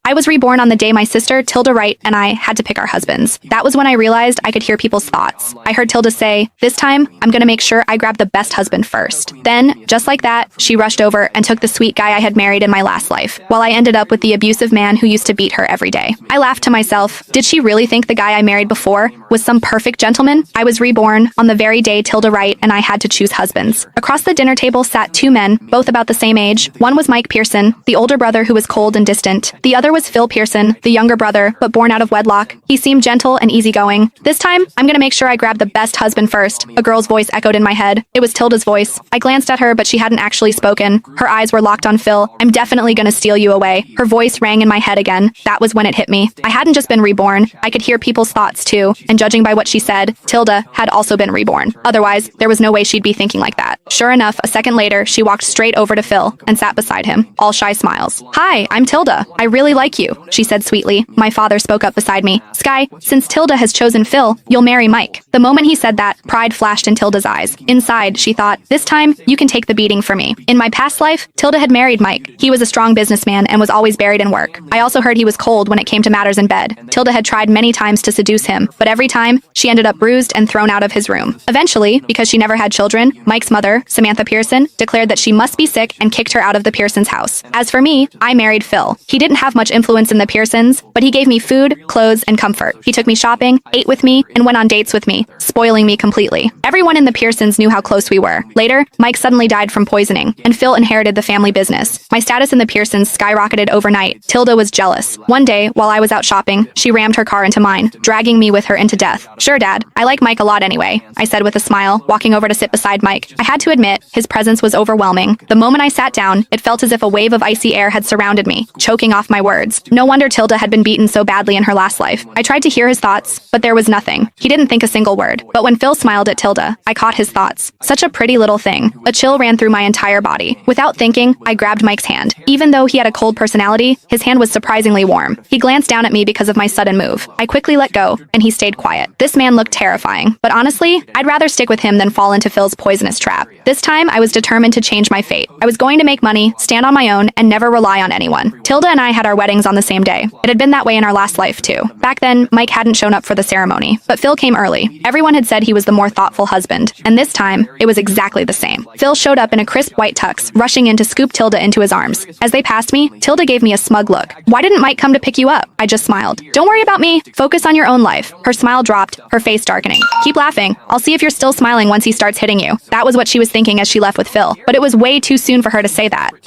I was reborn on the day my sister, Tilda Wright, and I had to pick our husbands. That was when I realized I could hear people's thoughts. I heard Tilda say, "This time, I'm gonna make sure I grab the best husband first." Then, just like that, she rushed over and took the sweet guy I had married in my last life, while I ended up with the abusive man who used to beat her every day. I laughed to myself, did she really think the guy I married before was some perfect gentleman? I was reborn on the very day Tilda Wright and I had to choose husbands. Across the dinner table sat two men, both about the same age. One was Mike Pearson, the older brother who was cold and distant. The other was Phil Pearson, the younger brother, but born out of wedlock. He seemed gentle and easygoing. "This time, I'm gonna make sure I grab the best husband first," a girl's voice echoed in my head. It was Tilda's voice. I glanced at her, but she hadn't actually spoken. Her eyes were locked on Phil. "I'm definitely gonna steal you away." Her voice rang in my head again. That was when it hit me. I hadn't just been reborn. I could hear people's thoughts too, and judging by what she said, Tilda had also been reborn. Otherwise, there was no way she'd be thinking like that. Sure enough, a second later, she walked straight over to Phil and sat beside him, all shy smiles. "Hi, I'm Tilda. I really like you," she said sweetly. My father spoke up beside me. "Sky, since Tilda has chosen Phil, you'll marry Mike." The moment he said that, pride flashed in Tilda's eyes. Inside, she thought, "This time, you can take the beating for me." In my past life, Tilda had married Mike. He was a strong businessman and was always buried in work. I also heard he was cold when it came to matters in bed. Tilda had tried many times to seduce him, but every time, she ended up bruised and thrown out of his room. Eventually, because she never had children, Mike's mother, Samantha Pearson, declared that she must be sick and kicked her out of the Pearsons' house. As for me, I married Phil. He didn't have much influence in the Pearsons, but he gave me food, clothes, and comfort. He took me shopping, ate with me, and went on dates with me, spoiling me completely. Everyone in the Pearsons knew how close we were. Later, Mike suddenly died from poisoning, and Phil inherited the family business. My status in the Pearsons skyrocketed overnight. Tilda was jealous. One day, while I was out shopping, she rammed her car into mine, dragging me with her into death. "Sure, Dad. I like Mike a lot anyway," I said with a smile, walking over to sit beside Mike. I had to admit, his presence was overwhelming. The moment I sat down, it felt as if a wave of icy air had surrounded me, choking off my words. No wonder Tilda had been beaten so badly in her last life. I tried to hear his thoughts, but there was nothing. He didn't think a single word. But when Phil smiled at Tilda, I caught his thoughts. Such a pretty little thing. A chill ran through my entire body. Without thinking, I grabbed Mike's hand. Even though he had a cold personality, his hand was surprisingly warm. He glanced down at me because of my sudden move. I quickly let go, and he stayed quiet. This man looked terrifying, but honestly, I'd rather stick with him than fall into Phil's poisonous trap. This time, I was determined to change my fate. I was going to make money, stand on my own, and never rely on anyone. Tilda and I had our weddings on the same day. It had been that way in our last life, too. Back then, Mike hadn't shown up for the ceremony, but Phil came early. Everyone had said he was the more thoughtful husband, and this time, it was exactly the same. Phil showed up in a crisp white tux, rushing in to scoop Tilda into his arms. As they passed me, Tilda gave me a smug look. "Why didn't Mike come to pick you up?" I just smiled. "Don't worry about me. Focus on your own life." Her smile dropped, her face darkening. "Keep laughing. I'll see if you're still smiling once he starts hitting you." That was what she was thinking as she left with Phil, but it was way too soon for her to say that. There